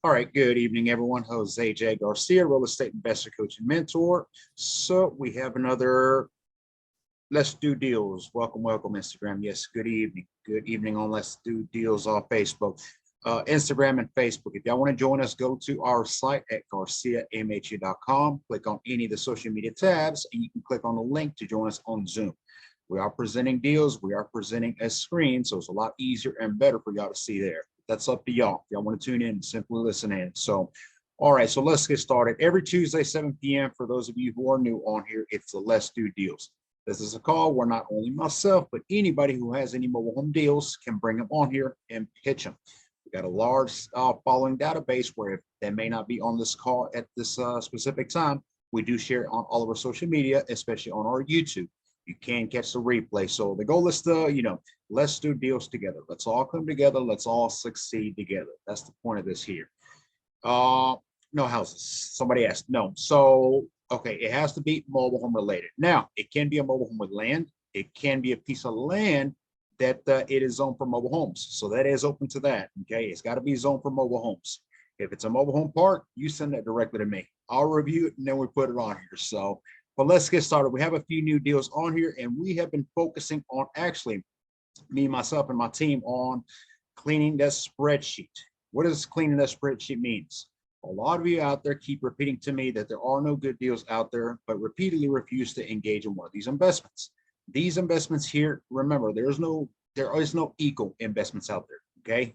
All right, good evening, everyone. Jose J. Garcia, real estate investor, coach, and mentor. So we have another Let's Do Deals. Welcome, welcome, Instagram. Yes, good evening. Good evening on Let's Do Deals on Facebook, Instagram, and Facebook. If y'all want to join us, go to our site at garciamha.com. Click on any of the social media tabs, and you can click on the link to join us on Zoom. We are presenting deals. We are presenting a screen, so it's a lot easier and better for y'all to see there. That's up to y'all. If y'all want to tune in, simply listen in. So, all right, so let's get started. Every Tuesday, 7 p.m., for those of you who are new on here, it's the Let's Do Deals. This is a call where not only myself, but anybody who has any mobile home deals can bring them on here and pitch them. We got a large following database where if they may not be on this call at this specific time, we do share it on all of our social media, especially on our YouTube. You can catch the replay. So the goal is to, let's do deals together. Let's all come together. Let's all succeed together. That's the point of this here. No houses. Somebody asked. No. So, okay, it has to be mobile home related. Now, it can be a mobile home with land. It can be a piece of land that it is zoned for mobile homes. So that is open to that. Okay, it's got to be zoned for mobile homes. If it's a mobile home park, you send that directly to me. I'll review it and then we put it on here. So, but let's get started. We have a few new deals on here, and we have been focusing on actually me, myself, and my team on cleaning that spreadsheet. What does cleaning that spreadsheet means? A lot of you out there keep repeating to me that there are no good deals out there, but repeatedly refuse to engage in one of these investments. These investments here, remember, there is no equal investments out there. Okay.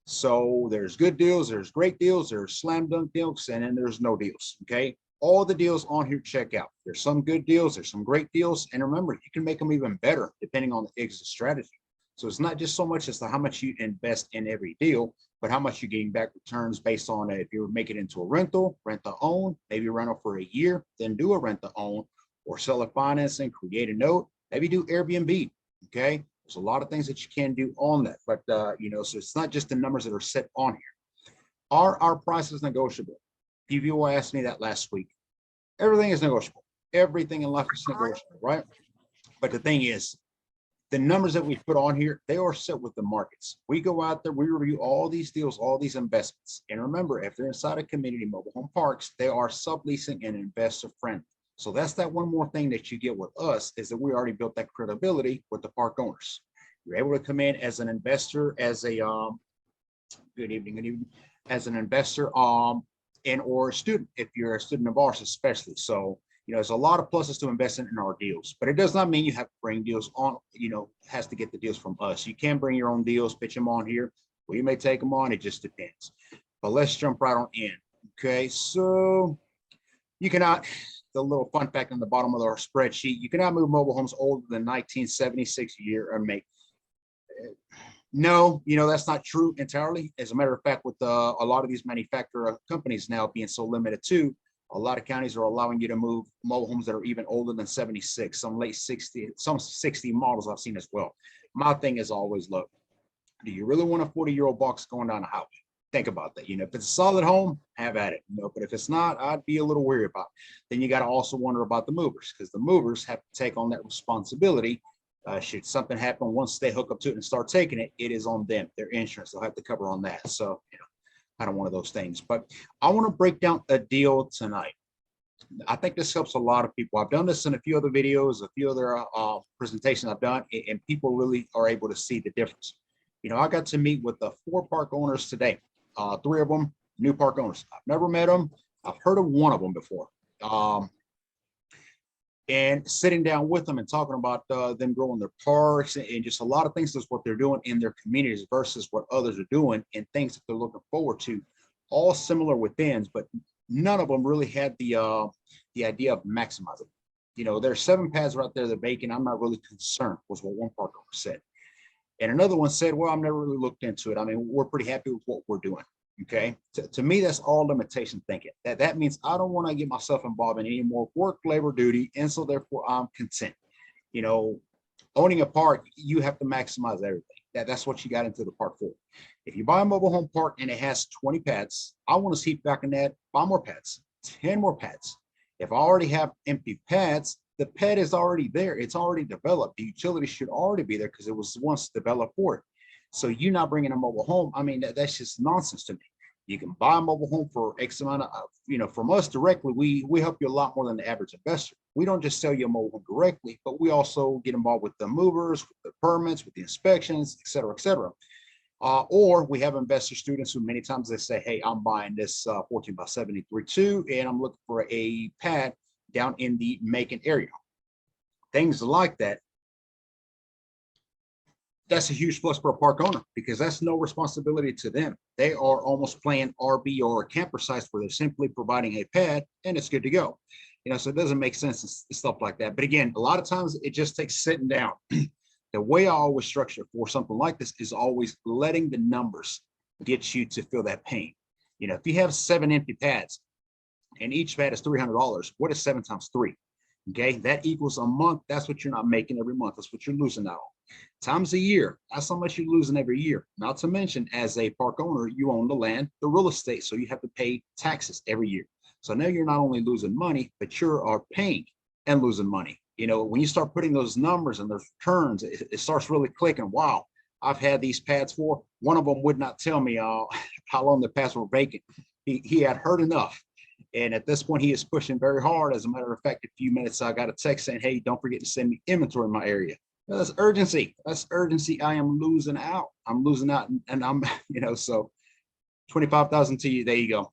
So there's good deals, there's great deals, there's slam dunk deals, and then there's no deals. Okay. All the deals on here, check out. There's some good deals, there's some great deals, and remember, you can make them even better depending on the exit strategy. So it's not just so much as to how much you invest in every deal, but how much you're getting back returns based on if you make it into a rental, rent to own, maybe rental for a year, then do a rent to own, or sell a financing, create a note, maybe do Airbnb. Okay, there's a lot of things that you can do on that, but so it's not just the numbers that are set on here. Are our prices negotiable? People asked me that last week. Everything is negotiable. Everything in life is negotiable, right? But the thing is, the numbers that we put on here, they are set with the markets. We go out there, we review all these deals, all these investments. And remember, if they're inside a community mobile home parks, they are subleasing and investor friendly. So that's that one more thing that you get with us is that we already built that credibility with the park owners. You're able to come in as an investor, as a good evening, as an investor, and or a student, if you're a student of ours, especially. So, there's a lot of pluses to investing in our deals, but it does not mean you have to bring deals on, has to get the deals from us. You can bring your own deals, pitch them on here. We may take them on, it just depends. But let's jump right on in. Okay, so you cannot, the little fun fact on the bottom of our spreadsheet, you cannot move mobile homes older than 1976 year or make. No, that's not true entirely. As a matter of fact, with a lot of these manufacturer companies now being so limited too, a lot of counties are allowing you to move mobile homes that are even older than 76, some late 60, some 60 models I've seen as well. My thing is always, look, do you really want a 40-year-old box going down the highway? Think about that. If it's a solid home, have at it. But if it's not, I'd be a little weary about it. Then you got to also wonder about the movers, because the movers have to take on that responsibility. Should something happen once they hook up to it and start taking it, it is on them. Their insurance, they'll have to cover on that. So, kind of one of those things. But I want to break down a deal tonight. I think this helps a lot of people. I've done this in a few other videos, a few other presentations I've done, and people really are able to see the difference. I got to meet with the 4 park owners today. 3 of them, new park owners. I've never met them. I've heard of one of them before. And sitting down with them and talking about them growing their parks and just a lot of things. That's what they're doing in their communities versus what others are doing and things that they're looking forward to. All similar within, but none of them really had the idea of maximizing. There's 7 pads right there that are vacant. I'm not really concerned, was what one park owner said. And another one said, well, I've never really looked into it. I mean, we're pretty happy with what we're doing. Okay, to me, that's all limitation thinking. That means I don't want to get myself involved in any more work, labor, duty, and so therefore I'm content. Owning a park, you have to maximize everything. That's what you got into the park for. If you buy a mobile home park and it has 20 pads, I want to see back in that 5 more pads, 10 more pads. If I already have empty pads, the pad is already there. It's already developed. The utility should already be there because it was once developed for it. So you not bringing a mobile home, I mean, that's just nonsense to me. You can buy a mobile home for X amount of, from us directly, we help you a lot more than the average investor. We don't just sell you a mobile home directly, but we also get involved with the movers, with the permits, with the inspections, et cetera, et cetera. Or we have investor students who many times they say, hey, I'm buying this 14 by 73.2 and I'm looking for a pad down in the Macon area. Things like that. That's a huge plus for a park owner because that's no responsibility to them. They are almost playing RV or a camper sites where they're simply providing a pad and it's good to go. So it doesn't make sense and stuff like that. But again, a lot of times it just takes sitting down. The way I always structure for something like this is always letting the numbers get you to feel that pain. If you have 7 empty pads and each pad is $300, what is 7 times 3? Okay, that equals a month. That's what you're not making every month. That's what you're losing out on. Times a year, that's how much you're losing every year. Not to mention, as a park owner, you own the land, the real estate, so you have to pay taxes every year. So now you're not only losing money, but you are paying and losing money. When you start putting those numbers and those returns, it starts really clicking. Wow, I've had these pads for. One of them would not tell me how long the pads were vacant. He had heard enough. And at this point, he is pushing very hard. As a matter of fact, a few minutes, I got a text saying, hey, don't forget to send me inventory in my area. Now, that's urgency. That's urgency. I am losing out. I'm losing out. And I'm, so 25,000 to you. There you go.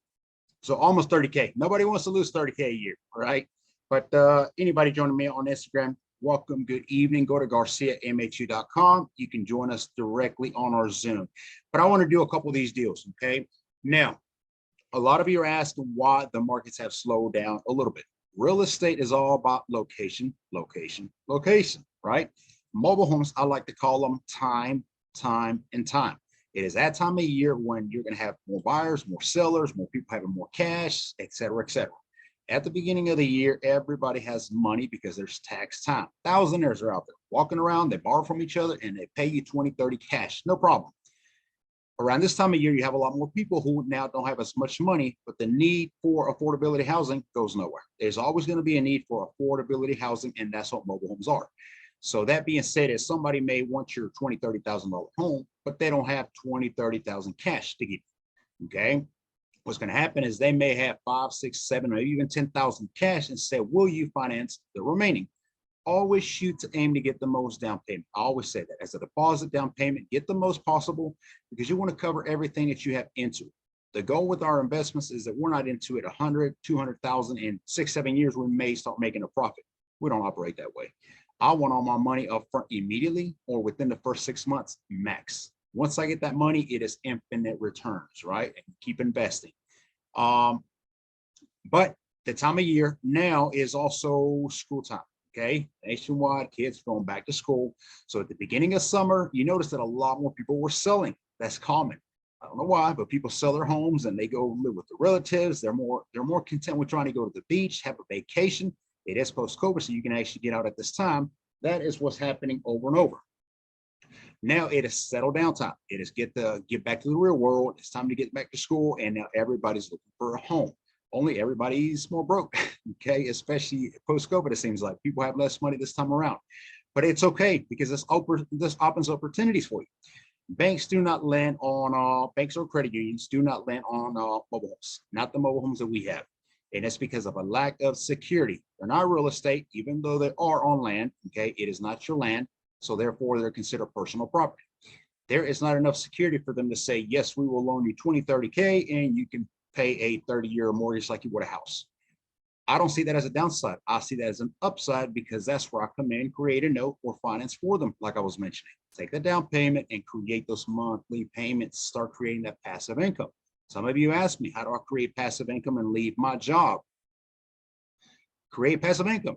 So almost 30K. Nobody wants to lose 30K a year. All right. But anybody joining me on Instagram, welcome. Good evening. Go to GarciaMHU.com. You can join us directly on our Zoom. But I want to do a couple of these deals. Okay. Now, a lot of you are asking why the markets have slowed down a little bit. Real estate is all about location, location, location, right? Mobile homes, I like to call them time, and time. It is that time of year when you're going to have more buyers, more sellers, more people having more cash, et cetera, et cetera. At the beginning of the year, everybody has money because there's tax time. Thousandaires are out there walking around, they borrow from each other and they pay you 20, 30 cash, no problem. Around this time of year, you have a lot more people who now don't have as much money, but the need for affordability housing goes nowhere. There's always going to be a need for affordability housing, and that's what mobile homes are. So that being said, if somebody may want your $20,000, $30,000 home, but they don't have 20, 30,000 cash to give you, okay? What's going to happen is they may have 5, 6, 7, or even 10,000 cash and say, will you finance the remaining? Always shoot to aim to get the most down payment. I always say that as a deposit down payment, get the most possible because you want to cover everything that you have into it. The goal with our investments is that we're not into it 100, 200,000 in 6, 7 years. We may start making a profit. We don't operate that way. I want all my money up front immediately or within the first 6 months max. Once I get that money, it is infinite returns, right? And keep investing. But the time of year now is also school time. Okay, nationwide, kids going back to school. So at the beginning of summer, you notice that a lot more people were selling. That's common. I don't know why, but people sell their homes and they go live with their relatives. They're more content with trying to go to the beach, have a vacation. It is post-COVID, so you can actually get out at this time. That is what's happening over and over. Now it is settle down time. It is get back to the real world. It's time to get back to school, and now everybody's looking for a home. Only everybody's more broke, okay? Especially post-COVID, it seems like people have less money this time around. But it's okay because this opens opportunities for you. Banks do not lend on, banks or credit unions do not lend on mobile homes, not the mobile homes that we have. And it's because of a lack of security. They're not real estate, even though they are on land, okay? It is not your land, so therefore they're considered personal property. There is not enough security for them to say, yes, we will loan you 20, 30K and you can pay a 30-year mortgage like you would a house. I don't see that as a downside. I see that as an upside because that's where I come in, create a note or finance for them, like I was mentioning. Take the down payment and create those monthly payments, start creating that passive income. Some of you ask me, how do I create passive income and leave my job? Create passive income.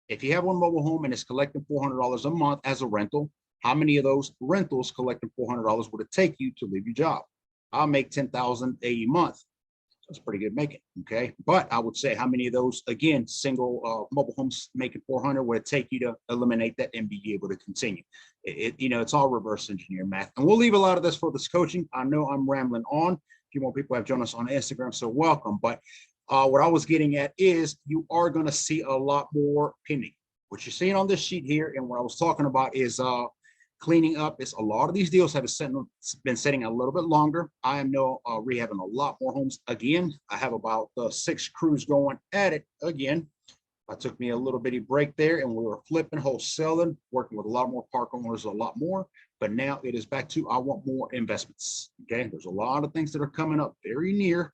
If you have one mobile home and it's collecting $400 a month as a rental, how many of those rentals collecting $400 would it take you to leave your job? I'll make $10,000 a month. That's pretty good making, okay? But I would say how many of those, again, single mobile homes making 400 would it take you to eliminate that and be able to continue? It's all reverse engineer math. And we'll leave a lot of this for this coaching. I know I'm rambling on. A few more people have joined us on Instagram, so welcome. But what I was getting at is you are going to see a lot more pending. What you're seeing on this sheet here and what I was talking about is cleaning up. Is a lot of these deals have been sitting a little bit longer. I am now rehabbing a lot more homes again. I have about 6 crews going at it again. I took me a little bitty break there, and we were flipping, wholesaling, working with a lot more park owners, a lot more. But now it is back to I want more investments. Okay, there's a lot of things that are coming up very near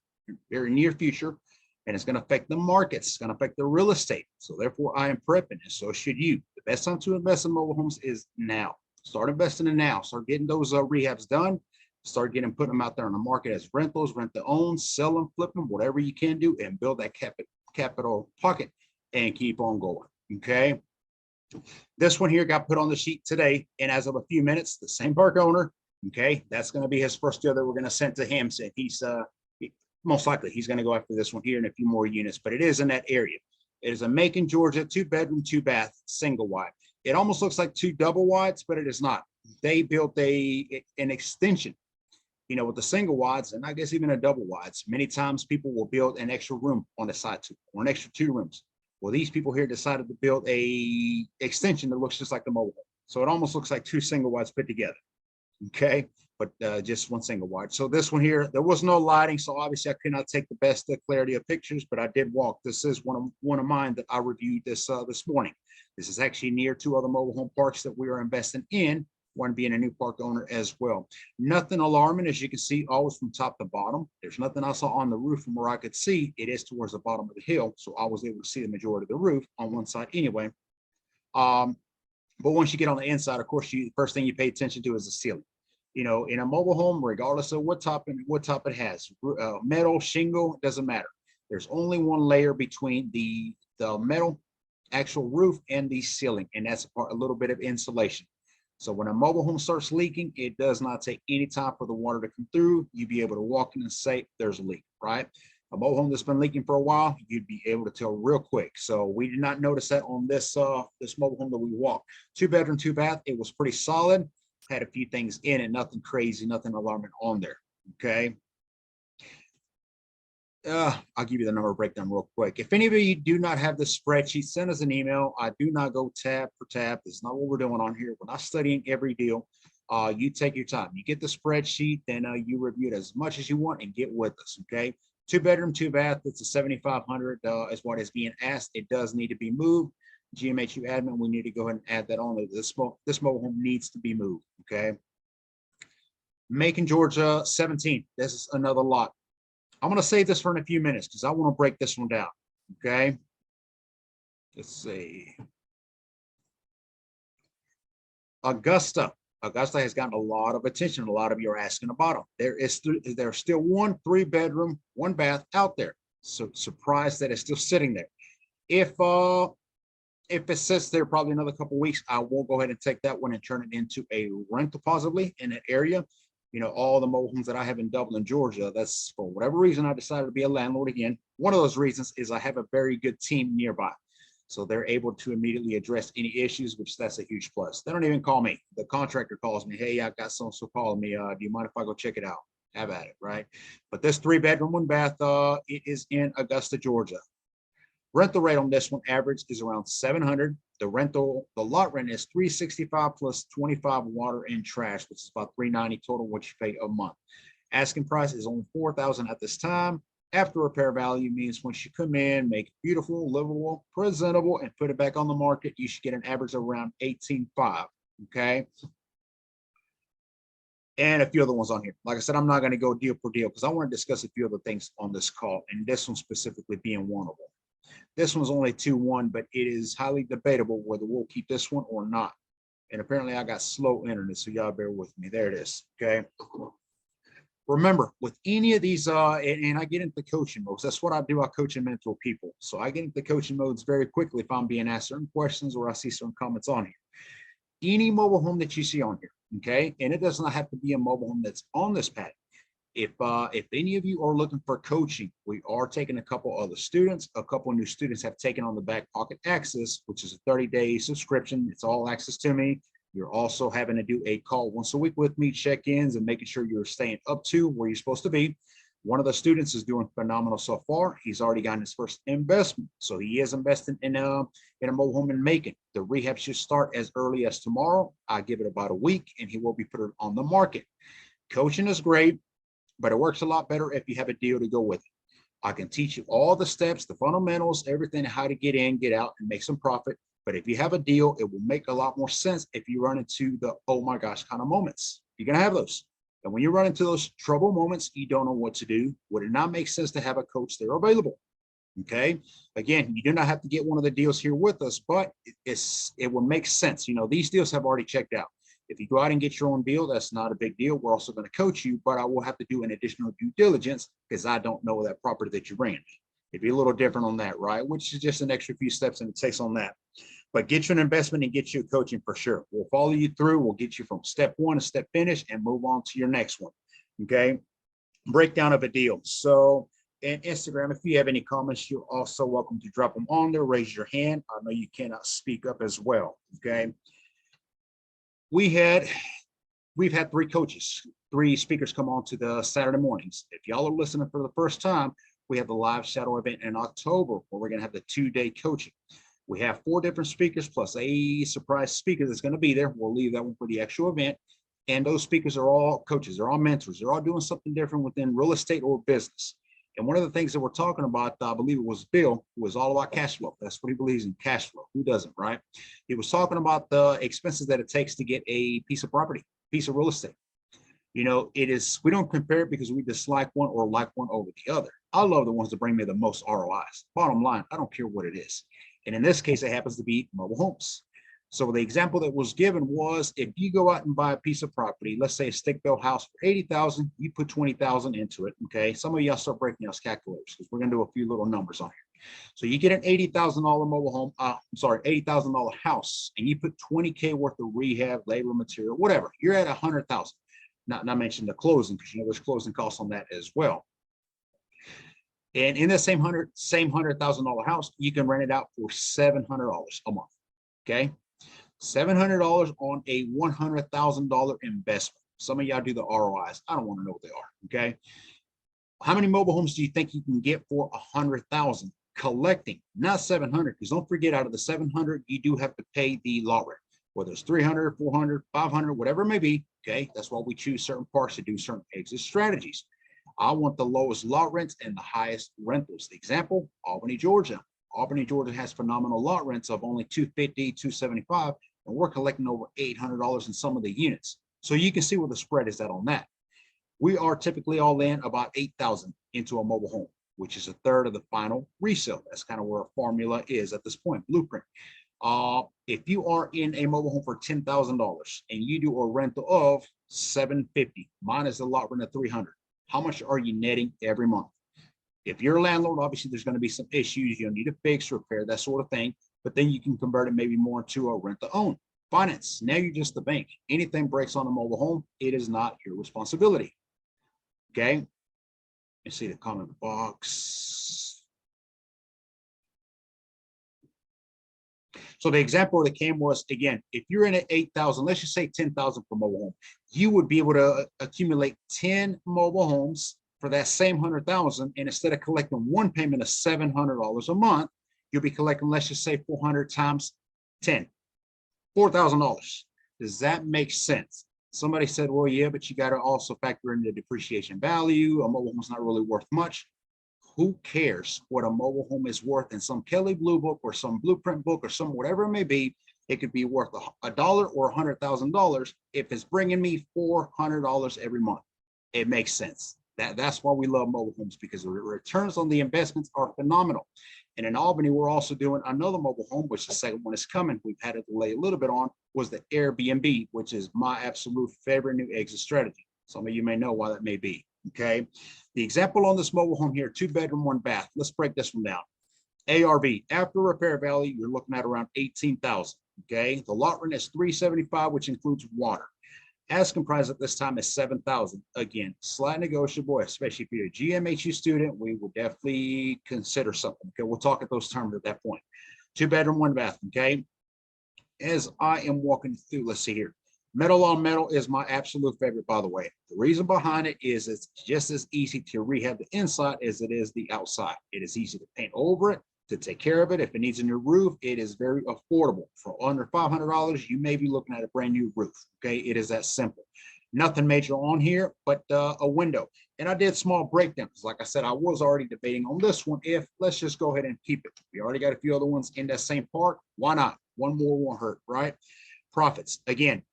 future, and it's going to affect the markets. It's going to affect the real estate. So therefore, I am prepping, and so should you. The best time to invest in mobile homes is now. Start investing in now. Start getting those rehabs done. Start putting them out there on the market as rentals, rent to own, sell them, flip them, whatever you can do, and build that capital pocket and keep on going. Okay. This one here got put on the sheet today, and as of a few minutes, the same park owner. Okay, that's going to be his first deal that we're going to send to him. So he's most likely he's going to go after this one here and a few more units, but it is in that area. It is a Macon, Georgia, 2-bedroom, 2-bath, single wide. It almost looks like 2 double wides, but it is not. They built an extension, with the single wides, and I guess even a double wides. Many times people will build an extra room on the side too, or an extra 2 rooms. Well, these people here decided to build a extension that looks just like the mobile home. So it almost looks like 2 single wides put together. Okay, but just 1 single wide. So this one here, there was no lighting, so obviously I could not take the best clarity of pictures, but I did walk. This is one of mine that I reviewed this morning. This is actually near 2 other mobile home parks that we are investing in, one being a new park owner as well. Nothing alarming, as you can see, always from top to bottom. There's nothing I saw on the roof from where I could see. It is towards the bottom of the hill, so I was able to see the majority of the roof on one side anyway. But once you get on the inside, of course, the first thing you pay attention to is the ceiling. In a mobile home, regardless of what top it has, metal, shingle, doesn't matter. There's only one layer between the metal actual roof and the ceiling, and that's a little bit of insulation. So when a mobile home starts leaking, it does not take any time for the water to come through. You'd be able to walk in and say there's a leak, right? A mobile home that's been leaking for a while, you'd be able to tell real quick. So we did not notice that on this mobile home that we walked. 2-bedroom, 2-bath. It was pretty solid. Had a few things in it, nothing crazy, nothing alarming on there. Okay. I'll give you the number breakdown real quick. If any of you do not have the spreadsheet, send us an email. I do not go tab for tab. This is not what we're doing on here. We're not studying every deal. You take your time. You get the spreadsheet, then you review it as much as you want and get with us. Okay. 2-bedroom, 2-bath. It's a 7,500 is what is being asked. It does need to be moved. GMHU admin, we need to go ahead and add that on. This mobile home needs to be moved. Okay. Macon, Georgia, 17. This is another lot. I'm going to save this for in a few minutes because I want to break this one down. Okay. Let's see. Augusta. Augusta has gotten a lot of attention. A lot of you are asking about them. There's still 1 3-bedroom, 1-bath out there. So surprised that it's still sitting there. If it sits there probably another couple of weeks, I will go ahead and take that one and turn it into a rental possibly in that area. All the mobile homes that I have in Dublin, Georgia, that's for whatever reason I decided to be a landlord again. One of those reasons is I have a very good team nearby. So they're able to immediately address any issues, which that's a huge plus. They don't even call me. The contractor calls me. Hey, I've got so-and-so calling me. Do you mind if I go check it out? Have at it, right? But this 3-bedroom, 1-bath, it is in Augusta, Georgia. Rental rate on this one average is around $700. The lot rent is $365 plus 25 water and trash, which is about $390 total, what you pay a month. Asking price is only $4,000 at this time. After repair value means once you come in, make it beautiful, livable, presentable, and put it back on the market, you should get an average of around $18,500. Okay. And a few other ones on here. Like I said, I'm not going to go deal per deal because I want to discuss a few other things on this call, and this one specifically being one of them. This one's only 2-1, but it is highly debatable whether we'll keep this one or not. And apparently I got slow internet, so y'all bear with me. There it is. Okay. Remember, with any of these, and I get into coaching modes. That's what I do. I coach and mentor people. So I get into coaching modes very quickly if I'm being asked certain questions or I see certain comments on here. Any mobile home that you see on here, okay? And it does not have to be a mobile home that's on this pattern. If any of you are looking for coaching, we are taking a couple other students. A couple of new students have taken on the Back Pocket Access, which is a 30-day subscription. It's all access to me. You're also having to do a call once a week with me, check-ins, and making sure you're staying up to where you're supposed to be. One of the students is doing phenomenal so far. He's already gotten his first investment. So he is investing in a mobile home in Macon. The rehab should start as early as tomorrow. I give it about a week and he will be put on the market. Coaching is great, but it works a lot better if you have a deal to go with it. I can teach you all the steps, the fundamentals, everything, how to get in, get out, and make some profit. But if you have a deal, it will make a lot more sense if you run into the, oh my gosh, kind of moments. You're going to have those. And when you run into those trouble moments, you don't know what to do. Would it not make sense to have a coach there available? Okay. Again, you do not have to get one of the deals here with us, but it will make sense. You know, these deals have already checked out. If you go out and get your own deal, that's not a big deal. We're also going to coach you, but I will have to do an additional due diligence because I don't know that property that you're bringing. It'd be a little different on that, right? Which is just an extra few steps and it takes on that. But get you an investment and get you coaching for sure. We'll follow you through. We'll get you from step one to step finish and move on to your next one. Okay. Breakdown of a deal. So in Instagram, if you have any comments, you're also welcome to drop them on there. Raise your hand. I know you cannot speak up as well. Okay. We've had 3 speakers come on to the Saturday mornings. If y'all are listening for the first time, we have the live shadow event in October where we're going to have the 2-day coaching. We have 4 different speakers plus a surprise speaker that's going to be there. We'll leave that one for the actual event. And those speakers are all coaches. They're all mentors. They're all doing something different within real estate or business. And one of the things that we're talking about, I believe it was Bill, was all about cash flow. That's what he believes in, cash flow. Who doesn't, right? He was talking about the expenses that it takes to get a piece of property, piece of real estate. You know, we don't compare it because we dislike one or like one over the other. I love the ones that bring me the most ROIs. Bottom line, I don't care what it is. And in this case, it happens to be mobile homes. So the example that was given was if you go out and buy a piece of property, let's say a stick-built house for $80,000, you put $20,000 into it. Okay. Some of y'all start breaking those calculators because we're going to do a few little numbers on here. So you get an $80,000 mobile home, $80,000 house, and you put $20K worth of rehab, labor, material, whatever. You're at $100,000. Not mention the closing because you know there's closing costs on that as well. And in the same $100,000 house, you can rent it out for $700 a month. Okay. $700 on a $100,000 investment. Some of y'all do the ROIs. I don't want to know what they are. Okay. How many mobile homes do you think you can get for $100,000 collecting? Not 700, because don't forget, out of the 700, you do have to pay the lot rent, whether it's 300, 400, 500, whatever it may be. Okay. That's why we choose certain parts to do certain exit strategies. I want the lowest lot rents and the highest rentals. The example, Albany, Georgia. Albany, Georgia has phenomenal lot rents of only $250, $275, and we're collecting over $800 in some of the units. So you can see where the spread is at on that. We are typically all in about $8,000 into a mobile home, which is a third of the final resale. That's kind of where our formula is at this point, blueprint. If you are in a mobile home for $10,000 and you do a rental of $750 minus the lot rent of $300, how much are you netting every month? If you're a landlord, obviously there's going to be some issues. You'll need to fix, repair, that sort of thing. But then you can convert it maybe more to a rent to own. Finance, now you're just the bank. Anything breaks on a mobile home, it is not your responsibility. Okay. Let's see the comment box. So the example that came was, again, if you're in at 8,000, let's just say 10,000 for mobile home, you would be able to accumulate 10 mobile homes for that same 100,000. And instead of collecting one payment of $700 a month, you'll be collecting, let's just say 400 times 10, $4,000. Does that make sense? Somebody said, well, yeah, but you got to also factor in the depreciation value. A mobile home is not really worth much. Who cares what a mobile home is worth in some Kelly Blue book or some blueprint book or some whatever it may be? It could be worth $1 or $100,000 if it's bringing me $400 every month. It makes sense. That's why we love mobile homes, because the returns on the investments are phenomenal. And in Albany, we're also doing another mobile home, which the second one is coming. We've had it delay a little bit on, was the Airbnb, which is my absolute favorite new exit strategy. Some of you may know why that may be. Okay. The example on this mobile home here, 2-bedroom, 1 bath. Let's break this one down. ARV, after repair value, you're looking at around 18,000. Okay. The lot rent is $375, which includes water. Asking price at this time is $7,000. Again, slight negotiable, especially if you're a GMHU student. We will definitely consider something. Okay, we'll talk at those terms at that point. 2-bedroom, 1 bath. Okay, as I am walking through, let's see here. Metal on metal is my absolute favorite, by the way. The reason behind it is it's just as easy to rehab the inside as it is the outside. It is easy to paint over it, to take care of it. If it needs a new roof, it is very affordable. For under $500, you may be looking at a brand new roof. Okay, it is that simple. Nothing major on here, but a window. And I did small breakdowns. Like I said, I was already debating on this one. If let's just go ahead and keep it. We already got a few other ones in that same part. Why not? One more won't hurt, right? Profits. Again,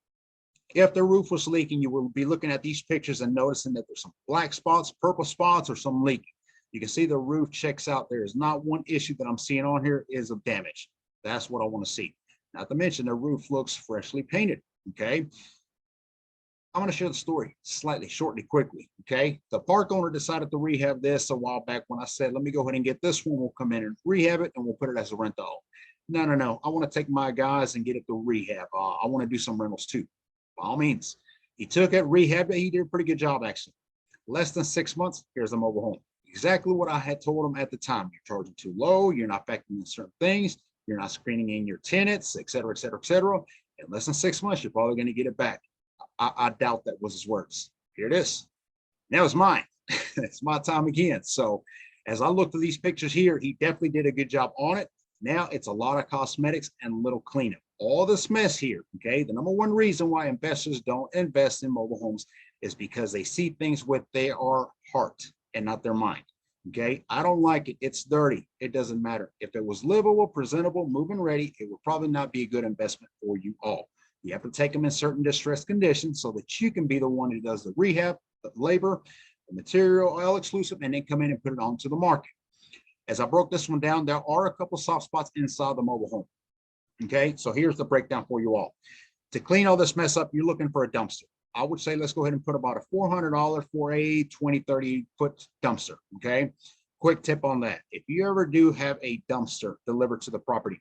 if the roof was leaking, you will be looking at these pictures and noticing that there's some black spots, purple spots, or some leaking. You can see the roof checks out. There is not one issue that I'm seeing on here is of damage. That's what I want to see. Not to mention the roof looks freshly painted. Okay. I'm going to share the story slightly, shortly, quickly. Okay. The park owner decided to rehab this a while back when I said, let me go ahead and get this one. We'll come in and rehab it and we'll put it as a rental. No. I want to take my guys and get it to rehab. I want to do some rentals too. By all means, he took it, rehabbed it. He did a pretty good job, actually. Less than 6 months, here's a mobile home. Exactly what I had told him at the time. You're charging too low. You're not factoring in certain things. You're not screening in your tenants, et cetera, et cetera, et cetera. In less than 6 months, you're probably going to get it back. I doubt that was his words. Here it is. Now it's mine. It's my time again. So as I look through these pictures here, he definitely did a good job on it. Now it's a lot of cosmetics and a little cleanup. All this mess here, okay? The number one reason why investors don't invest in mobile homes is because they see things with their heart and not their mind, okay? I don't like it. It's dirty. It doesn't matter. If it was livable, presentable, move-in ready, it would probably not be a good investment for you all. You have to take them in certain distressed conditions so that you can be the one who does the rehab, the labor, the material, all exclusive, and then come in and put it onto the market. As I broke this one down, there are a couple soft spots inside the mobile home. Okay, so here's the breakdown for you all. To clean all this mess up, you're looking for a dumpster. I would say let's go ahead and put about a $400 for a 20, 30 foot dumpster. Okay, quick tip on that. If you ever do have a dumpster delivered to the property,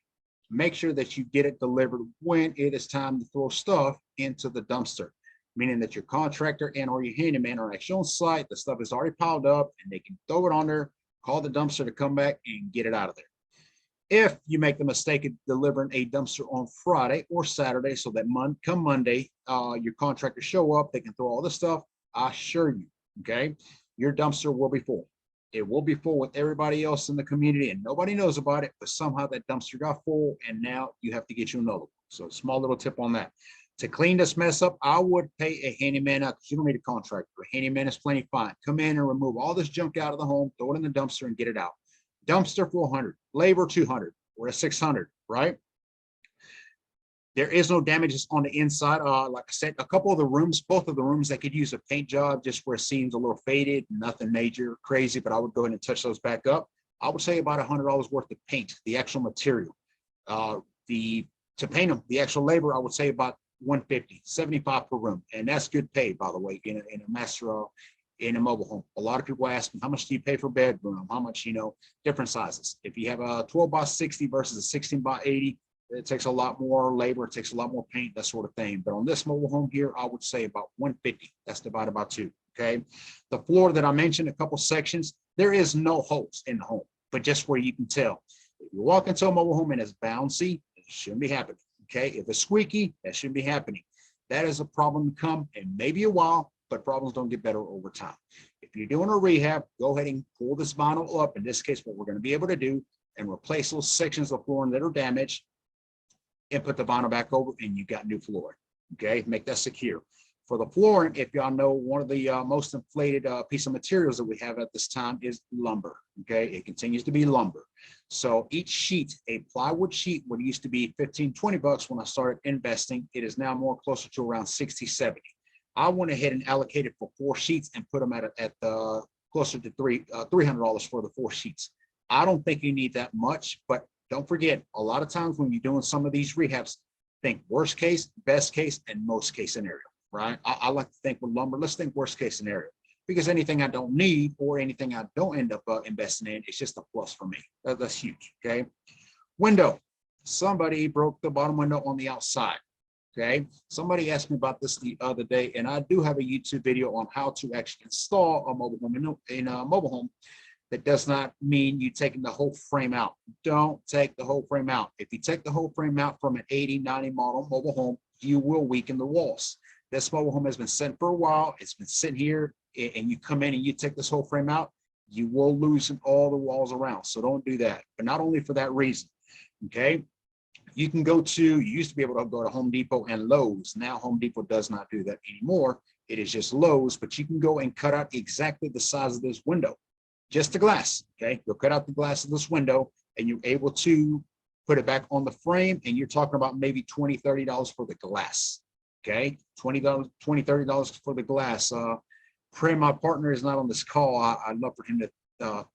make sure that you get it delivered when it is time to throw stuff into the dumpster, meaning that your contractor and or your handyman are actually on site. The stuff is already piled up and they can throw it on there, call the dumpster to come back and get it out of there. If you make the mistake of delivering a dumpster on Friday or Saturday, so that come Monday, your contractors show up, they can throw all the stuff, I assure you, okay, your dumpster will be full. It will be full with everybody else in the community and nobody knows about it, but somehow that dumpster got full and now you have to get you another one. So small little tip on that. To clean this mess up, I would pay a handyman out because you don't need a contractor. A handyman is plenty fine. Come in and remove all this junk out of the home, throw it in the dumpster and get it out. Dumpster for 100, labor 200, or a 600, right? There is no damages on the inside. Like I said, a couple of the rooms, both of the rooms, they could use a paint job just where it seems a little faded, nothing major, crazy, but I would go ahead and touch those back up. I would say about $100 worth of paint, the actual material. To paint them, the actual labor, I would say about 150, 75 per room. And that's good pay, by the way, in a master in a mobile home. A lot of people ask me, how much do you pay for bedroom? How much, different sizes. If you have a 12 by 60 versus a 16 by 80, it takes a lot more labor, it takes a lot more paint, that sort of thing. But on this mobile home here, I would say about 150. That's divided by 2, okay? The floor that I mentioned, a couple sections, there is no holes in the home, but just where you can tell. If you walk into a mobile home and it's bouncy, it shouldn't be happening, okay? If it's squeaky, that shouldn't be happening. That is a problem to come in maybe a while, but problems don't get better over time. If you're doing a rehab, go ahead and pull this vinyl up. In this case, what we're going to be able to do and replace those sections of flooring that are damaged and put the vinyl back over and you got new flooring, okay? Make that secure. For the flooring, if y'all know, one of the most inflated piece of materials that we have at this time is lumber, okay? It continues to be lumber. So each sheet, a plywood sheet, what used to be 15, 20 bucks when I started investing, it is now more closer to around 60, 70. I went ahead and allocated for 4 sheets and put them at closer to $300 for the 4 sheets. I don't think you need that much, but don't forget, a lot of times when you're doing some of these rehabs, think worst case, best case, and most case scenario, right? I like to think with lumber, let's think worst case scenario, because anything I don't need or anything I don't end up investing in, it's just a plus for me. That's huge, okay? Window, somebody broke the bottom window on the outside. Okay, somebody asked me about this the other day, and I do have a YouTube video on how to actually install a mobile home in a mobile home. That does not mean you taking the whole frame out. Don't take the whole frame out. If you take the whole frame out from an 80, 90 model mobile home, you will weaken the walls. This mobile home has been sitting for a while. It's been sitting here, and you come in and you take this whole frame out, you will loosen all the walls around. So don't do that. But not only for that reason, okay? You can go to, you used to be able to go to Home Depot and Lowe's. Now Home Depot does not do that anymore. It is just Lowe's, but you can go and cut out exactly the size of this window, just the glass, okay? You'll cut out the glass of this window and you're able to put it back on the frame, and you're talking about maybe $20, $30 for the glass, okay? $20, $30 for the glass. Pray my partner is not on this call. I'd love for him to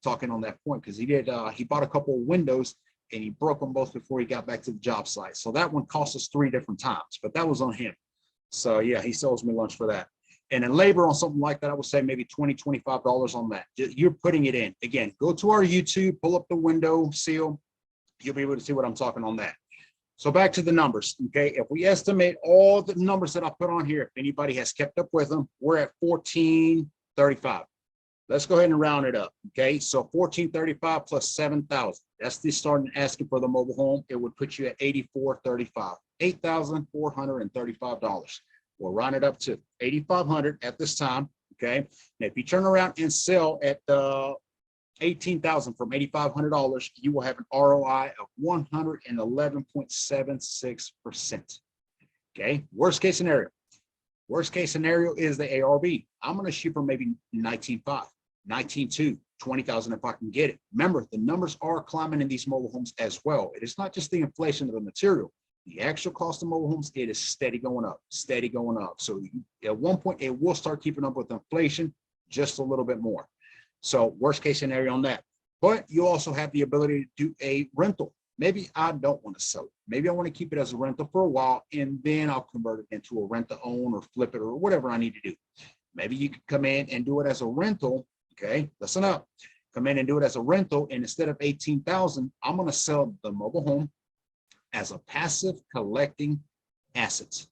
talk in on that point, because he bought a couple of windows and he broke them both before he got back to the job site. So that one cost us 3 different times, but that was on him. So yeah, he sells me lunch for that. And in labor on something like that, I would say maybe $20, $25 on that. You're putting it in. Again, go to our YouTube, pull up the window seal. You'll be able to see what I'm talking on that. So back to the numbers, okay? If we estimate all the numbers that I put on here, if anybody has kept up with them, we're at $1,435. Let's go ahead and round it up, okay? So $1,435 plus $7,000. That's the starting asking for the mobile home. It would put you at $8,435, $8,435. We'll round it up to $8,500 at this time, okay? Now, if you turn around and sell at $18,000 from $8,500, you will have an ROI of 111.76%. Okay, worst case scenario. Worst case scenario is the ARV. I'm going to shoot for maybe 19.5, 19.2, 20,000 if I can get it. Remember, the numbers are climbing in these mobile homes as well. It is not just the inflation of the material. The actual cost of mobile homes, it is steady going up, steady going up. So at one point, it will start keeping up with inflation just a little bit more. So worst case scenario on that. But you also have the ability to do a rental. Maybe I don't want to sell it. Maybe I want to keep it as a rental for a while, and then I'll convert it into a rent to own or flip it or whatever I need to do. Maybe you can come in and do it as a rental. Okay, listen up. Come in and do it as a rental, and instead of $18,000, I'm going to sell the mobile home as a passive collecting asset.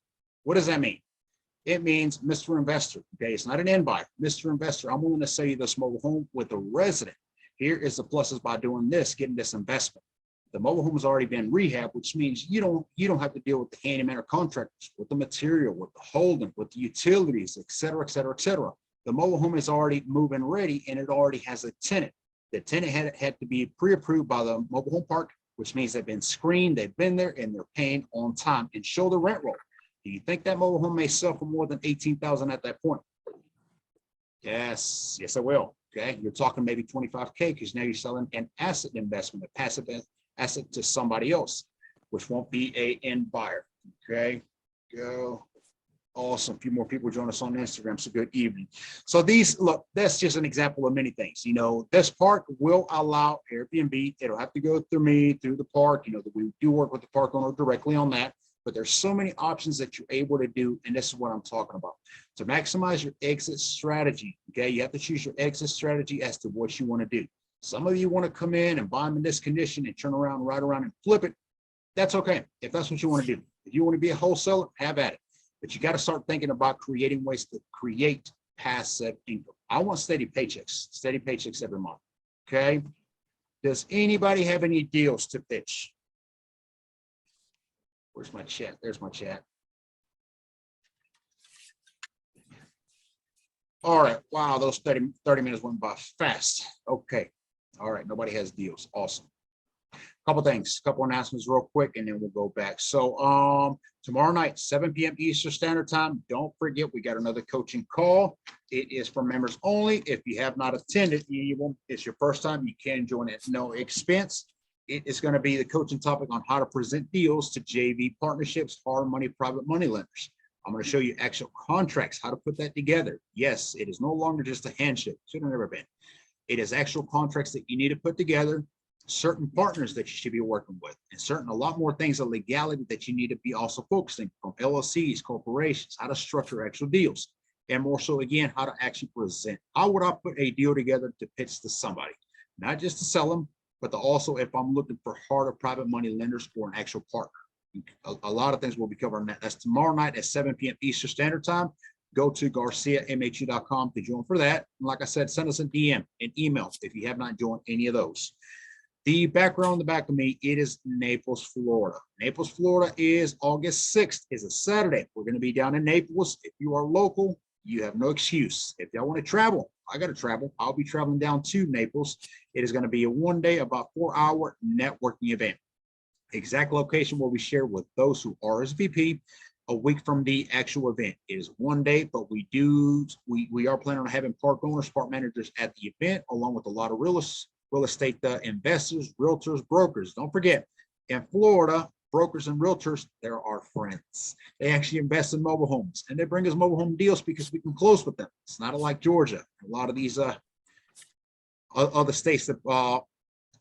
What does that mean? It means, Mr. Investor, okay, it's not an end buyer. Mr. Investor, I'm willing to sell you this mobile home with a resident. Here is the pluses by doing this, getting this investment. The mobile home has already been rehabbed, which means you don't have to deal with the handyman or contractors, with the material, with the holding, with the utilities, et cetera, et cetera, et cetera. The mobile home is already move-in ready, and it already has a tenant. The tenant had to be pre-approved by the mobile home park, which means they've been screened, they've been there, and they're paying on time, and show the rent roll. Do you think that mobile home may sell for more than $18,000 at that point? Yes, it will. Okay, you're talking maybe 25K, because now you're selling an asset investment, a passive asset to somebody else, which won't be a end buyer. Okay, go. Awesome. A few more people join us on Instagram. So good evening. So look, that's just an example of many things. You know, this park will allow Airbnb. It'll have to go through me, through the park. You know, that we do work with the park owner directly on that. But there's so many options that you're able to do, and this is what I'm talking about. To maximize your exit strategy, okay, you have to choose your exit strategy as to what you want to do. Some of you want to come in and buy them in this condition and turn around, right around and flip it. That's okay, if that's what you want to do. If you want to be a wholesaler, have at it. But you got to start thinking about creating ways to create passive income. I want steady paychecks every month, okay? Does anybody have any deals to pitch? Where's my chat? There's my chat. All right. Wow, those 30 minutes went by fast. Okay. All right. Nobody has deals. Awesome. Couple things, couple announcements real quick, and then we'll go back. So tomorrow night, 7 p.m. Eastern Standard Time. Don't forget, we got another coaching call. It is for members only. If you have not attended, it's your first time, you can join at no expense. It is going to be the coaching topic on how to present deals to JV partnerships, hard money, private money lenders. I'm going to show you actual contracts, how to put that together. Yes, it is no longer just a handshake. Should have never been. It is actual contracts that you need to put together, certain partners that you should be working with, and a lot more things of legality that you need to be also focusing from LLCs, corporations, how to structure actual deals, and more so, again, how to actually present. How would I put a deal together to pitch to somebody? Not just to sell them, but also if I'm looking for harder private money lenders or an actual partner. A lot of things we'll be covering that. That's tomorrow night at 7 p.m. Eastern Standard Time. Go to GarciaMHU.com to join for that. And like I said, send us an DM, an email if you have not joined any of those. The background on the back of me, it is Naples, Florida. Naples, Florida is August 6th, is a Saturday. We're going to be down in Naples. If you are local, you have no excuse. If y'all want to travel, I got to travel. I'll be traveling down to Naples. It is going to be a one-day, about 4-hour networking event. Exact location will be shared with those who RSVP a week from the actual event. It is one day, but we are planning on having park owners, park managers at the event, along with a lot of real estate investors, realtors, brokers. Don't forget, in Florida, brokers and realtors, they're our friends. They actually invest in mobile homes, and they bring us mobile home deals because we can close with them. It's not like Georgia. A lot of these other states that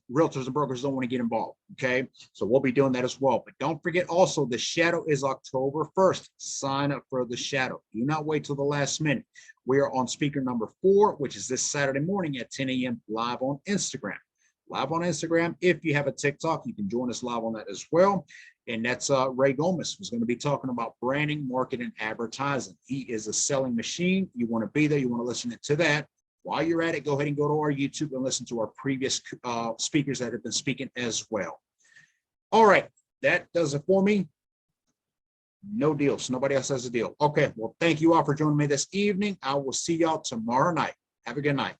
realtors and brokers don't want to get involved. Okay, so we'll be doing that as well. But don't forget also, the shadow is October 1st. Sign up for the shadow. Do not wait till the last minute. We are on speaker number 4, which is this Saturday morning at 10 a.m. live on Instagram. Live on Instagram. If you have a TikTok, you can join us live on that as well. And that's Ray Gomez, who's going to be talking about branding, marketing, advertising. He is a selling machine. You want to be there. You want to listen to that. While you're at it, go ahead and go to our YouTube and listen to our previous speakers that have been speaking as well. All right, that does it for me. No deals. Nobody else has a deal. Okay, well, thank you all for joining me this evening. I will see y'all tomorrow night. Have a good night.